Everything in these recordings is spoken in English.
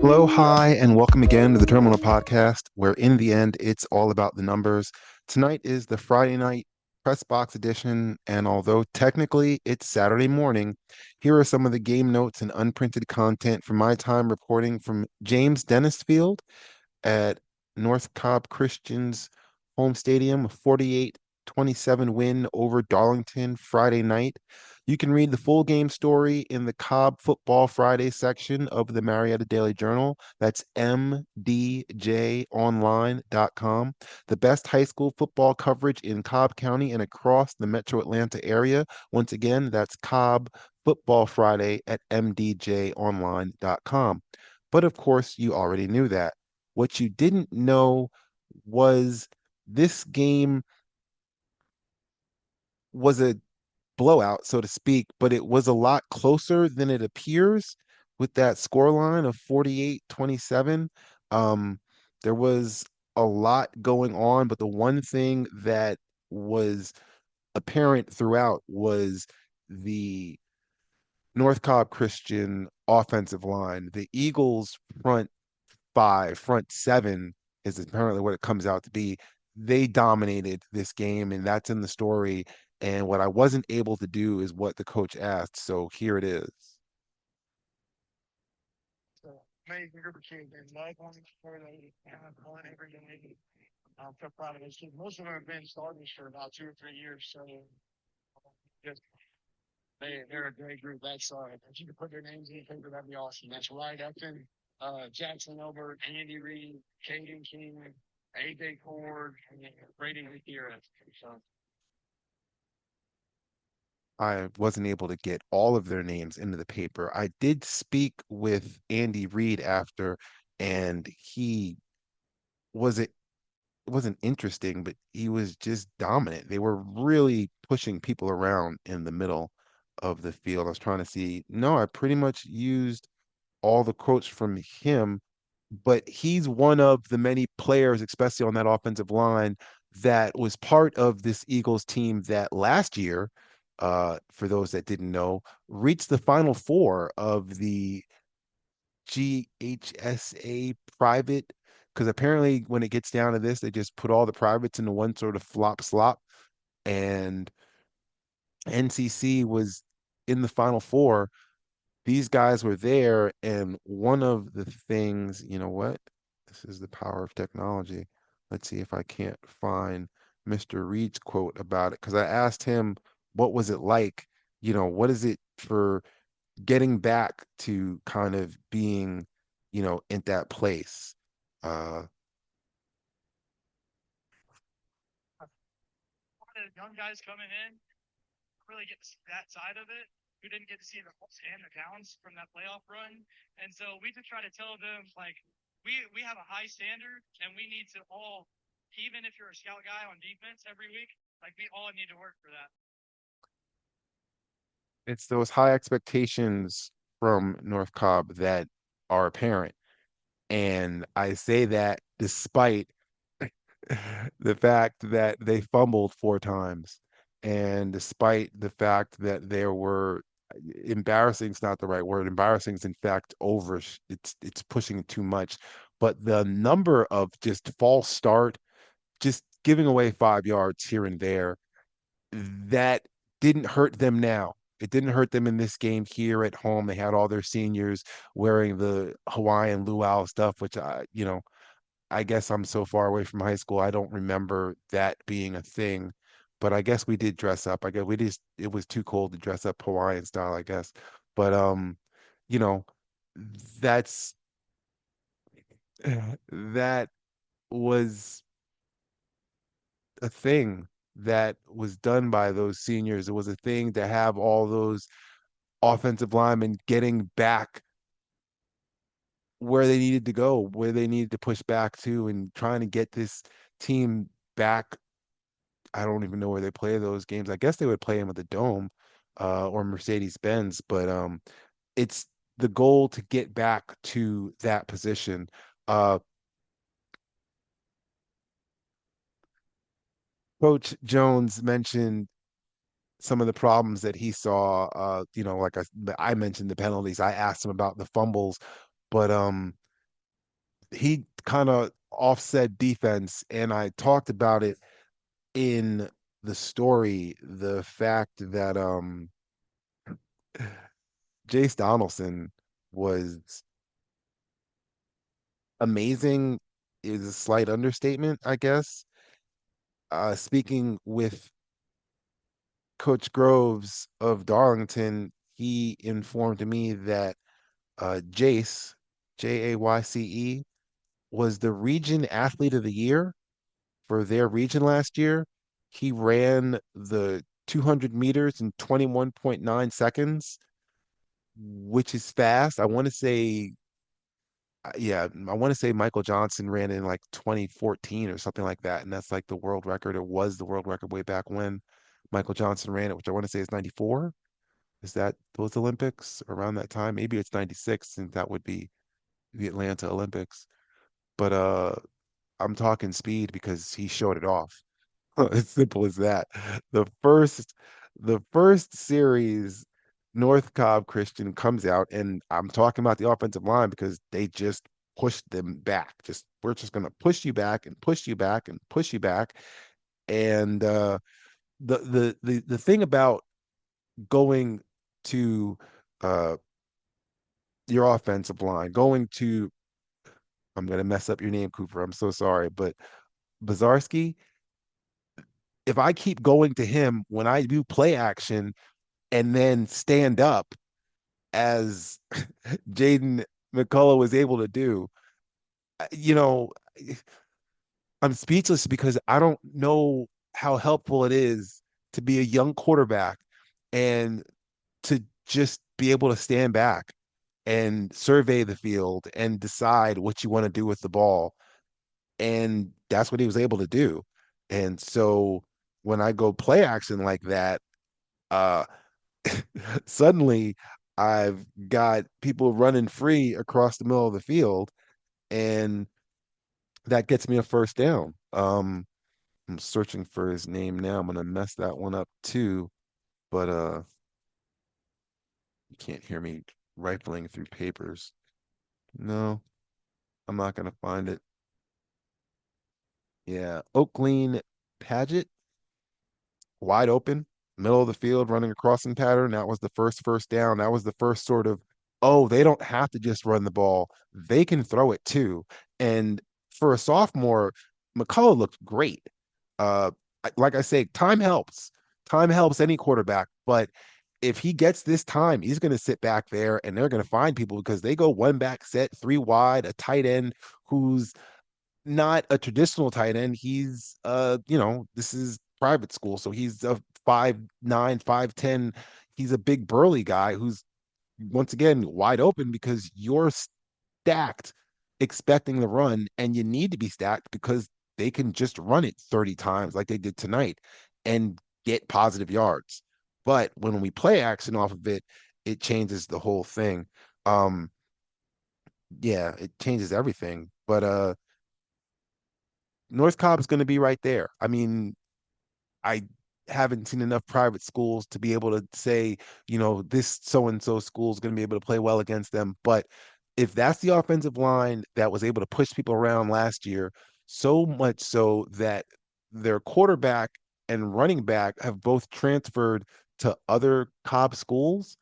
Hello, hi, and welcome again to the Terminal Podcast, where in the end, it's all about the numbers. Tonight is the Friday night press box edition, and although technically it's Saturday morning, here are some of the game notes and unprinted content from my time reporting from James Dennis Field at North Cobb Christian's home stadium, a 48-27 win over Darlington Friday night. You can read the full game story in the Cobb Football Friday section of the Marietta Daily Journal. That's mdjonline.com. The best high school football coverage in Cobb County and across the metro Atlanta area. Once again, that's Cobb Football Friday at mdjonline.com. But of course, you already knew that. What you didn't know was this game was a blowout, so to speak, but it was a lot closer than it appears with that scoreline of 48-27. Um, there was a lot going on, but the one thing that was apparent throughout was the North Cobb Christian offensive line. The Eagles front five, front seven is apparently what it comes out to be. They dominated this game, and that's in the story. And what I wasn't able to do is what the coach asked. So here it is. So amazing group of kids. There's no one for they have fun every day. I'm so proud of those kids. Most of them have been starters for about 2 or 3 years, so just they're a great group. That's if you could put their names in the paper, that'd be awesome. That's Wright Upton, Jackson Elbert, Andy Reid, Caden King, AJ Ford, and Brady Gutierrez. So I wasn't able to get all of their names into the paper. I did speak with Andy Reid after, and he was it wasn't interesting, but he was just dominant. They were really pushing people around in the middle of the field. I was trying to see. No, I pretty much used all the quotes from him, but he's one of the many players, especially on that offensive line, that was part of this Eagles team that last year, for those that didn't know, reached the final four of the GHSA private. Because apparently, when it gets down to this, they just put all the privates into one sort of flop slop, and NCC was in the final four. These guys were there, and one of the things, you know what? This is the power of technology. Let's see if I can't find Mr. Reed's quote about it, because I asked him, what was it like? What is it for getting back to kind of being, in that place? Uh, the young guys coming in really get to see that side of it. Who didn't get to see the ups and the downs from that playoff run, and so we just try to tell them like we have a high standard, and we need to all, even if you're a scout guy on defense every week, like we all need to work for that. it's those high expectations from North Cobb that are apparent. And I say that despite the fact that they fumbled four times, and despite the fact that there were embarrassing is not the right word. Embarrassing is in fact over. It's pushing it too much. But the number of just false start, just giving away 5 yards here and there, that didn't hurt them now. It didn't hurt them in this game here at home. They had all their seniors wearing the Hawaiian luau stuff, which I guess I'm so far away from high school, I don't remember that being a thing. But I guess we did dress up. I guess we just it was too cold to dress up Hawaiian style, I guess. But you know, that's that was a thing that was done by those seniors. It was a thing to have all those offensive linemen getting back where they needed to go, where they needed to push back to, and trying to get this team back. I don't even know where they play those games. I guess they would play them at the Dome, or Mercedes-Benz, but it's the goal to get back to that position. Uh, Coach Jones mentioned some of the problems that he saw. Like I mentioned the penalties. I asked him about the fumbles, but he kind of offset defense, and I talked about it in the story, the fact that Jace Donaldson was amazing is a slight understatement, I guess. Speaking with Coach Groves of Darlington, he informed me that Jace, Jayce, was the region athlete of the year for their region last year. He ran the 200 meters in 21.9 seconds, which is fast. I want to say Michael Johnson ran in like 2014 or something like that. And that's like the world record. It was the world record way back when Michael Johnson ran it, which I want to say is 94. Is that those Olympics around that time? Maybe it's 96, and that would be the Atlanta Olympics. But I'm talking speed because he showed it off. As simple as that. The first the first series, North Cobb Christian comes out, and I'm talking about the offensive line because they just pushed them back. Just we're just gonna push you back and push you back and push you back. And the thing about going to uh your offensive line, going to I'm gonna mess up your name, Cooper. I'm so sorry, but Bazarski, if I keep going to him when I do play action and then stand up as Jaden McCullough was able to do, you know, I'm speechless because I don't know how helpful it is to be a young quarterback and to just be able to stand back and survey the field and decide what you want to do with the ball. And that's what he was able to do. And so when I go play action like that, uh suddenly I've got people running free across the middle of the field, and that gets me a first down. I'm searching for his name now. I'm gonna mess that one up too, but you can't hear me rifling through papers. No, I'm not gonna find it. Yeah, Oakleen Paget, wide open, middle of the field, running a crossing pattern. That was the first down. That was the first sort of, oh, they don't have to just run the ball. They can throw it too. And for a sophomore, McCullough looked great. Uh, like I say, time helps. Time helps any quarterback. But if he gets this time, he's going to sit back there and they're going to find people because they go one back set, three wide, a tight end who's not a traditional tight end. He's this is private school, so he's a 5'9", 5'10". He's a big burly guy who's once again wide open because you're stacked expecting the run, and you need to be stacked because they can just run it 30 times like they did tonight and get positive yards. But when we play action off of it, it changes the whole thing. Um, yeah, it changes everything. But North Cobb is going to be right there. I mean, I haven't seen enough private schools to be able to say, this so and so school is going to be able to play well against them. But if that's the offensive line that was able to push people around last year, so much so that their quarterback and running back have both transferred to other Cobb schools,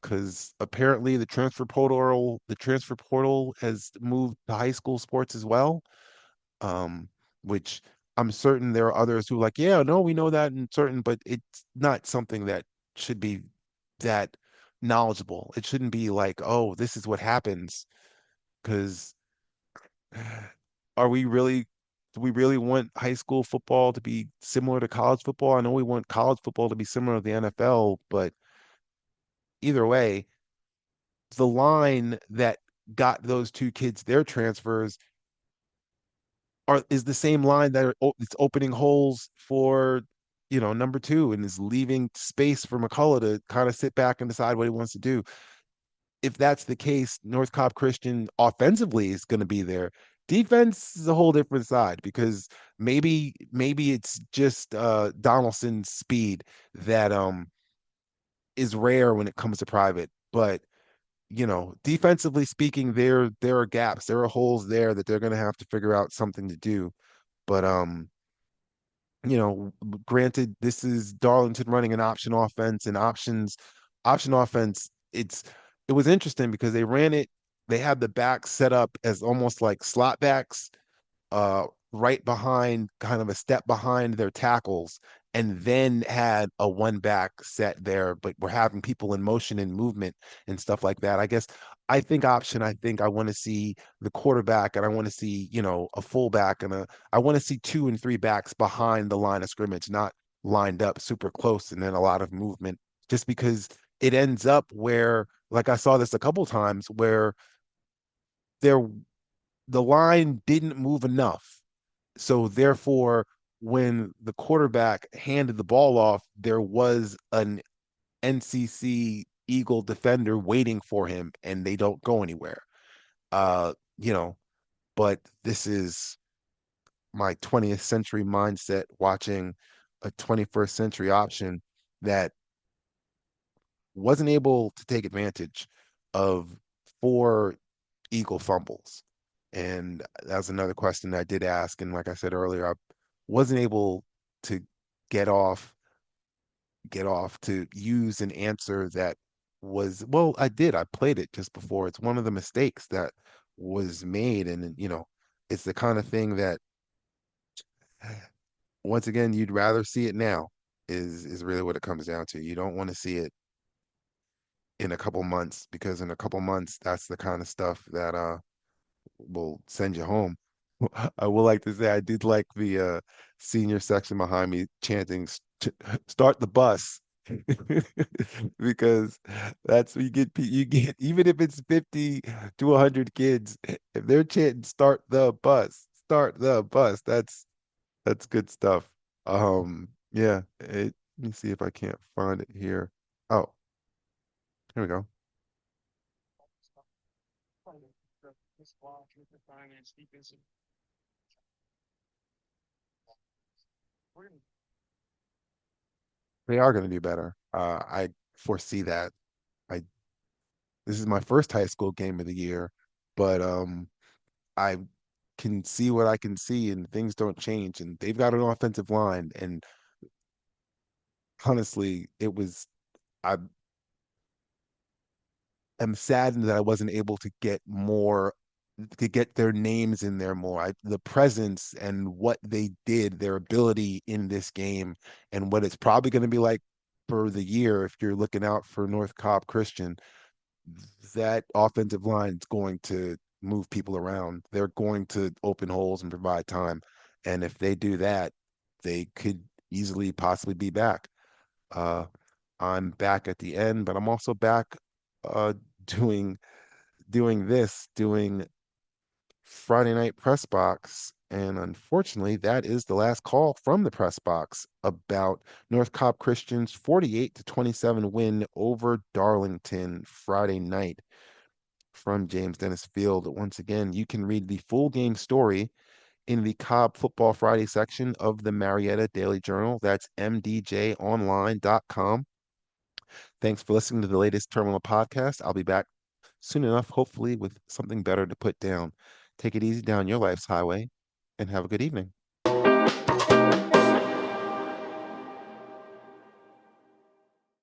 because apparently the transfer portal has moved to high school sports as well, which I'm certain there are others who are like, yeah, no, we know that and certain, but it's not something that should be that knowledgeable. It shouldn't be like, oh, this is what happens. Because are we really, do we really want high school football to be similar to college football? I know we want college football to be similar to the NFL, but either way, the line that got those two kids their transfers is the same line that it's opening holes for number two, and is leaving space for McCullough to kind of sit back and decide what he wants to do. If that's the case, North Cobb Christian offensively is going to be there. Defense is a whole different side because maybe it's just Donaldson's speed that is rare when it comes to private, but defensively speaking, there are gaps, there are holes there that they're going to have to figure out something to do. But you know, granted, this is Darlington running an option offense and option offense. It was interesting because they ran it. They had the backs set up as almost like slot backs, right behind, kind of a step behind their tackles, and then had a one back set there, but we're having people in motion and movement and stuff like that. I guess I think option, I think I want to see the quarterback and I want to see, a fullback I want to see two and three backs behind the line of scrimmage, not lined up super close and then a lot of movement, just because it ends up where, like I saw this a couple times where there the line didn't move enough. So therefore, when the quarterback handed the ball off, there was an NCC Eagle defender waiting for him, and they don't go anywhere. Uh, you know, but this is my 20th century mindset watching a 21st century option that wasn't able to take advantage of four Eagle fumbles. And that's another question I did ask. And like I said earlier, I wasn't able to get off to use an answer that was, well, I did. I played it just before. It's one of the mistakes that was made. And, it's the kind of thing that once again, you'd rather see it now is really what it comes down to. You don't want to see it in a couple months because in a couple months, that's the kind of stuff that will send you home. I will like to say I did like the senior section behind me chanting "Start the bus," because that's you get even if it's 50 to 100 kids, if they're chanting start the bus," that's good stuff. Yeah, let me see if I can't find it here. Oh, here we go. This block with the finance defensive. We're gonna They are going to do better. I foresee that. I This is my first high school game of the year, but I can see what I can see, and things don't change. And they've got an offensive line, and honestly, I am saddened that I wasn't able to get their names in there more. The presence and what they did, their ability in this game, and what it's probably going to be like for the year if you're looking out for North Cobb Christian. That offensive line is going to move people around. They're going to open holes and provide time. And if they do that, they could easily possibly be back. Uh, I'm back at the end, but I'm also back uh, doing doing Friday night press box. And unfortunately, that is the last call from the press box about North Cobb Christian's 48-27 win over Darlington Friday night from James Dennis Field. Once again, you can read the full game story in the Cobb Football Friday section of the Marietta Daily Journal. That's mdjonline.com. Thanks for listening to the latest Terminal podcast. I'll be back soon enough, hopefully, with something better to put down. Take it easy down your life's highway and have a good evening.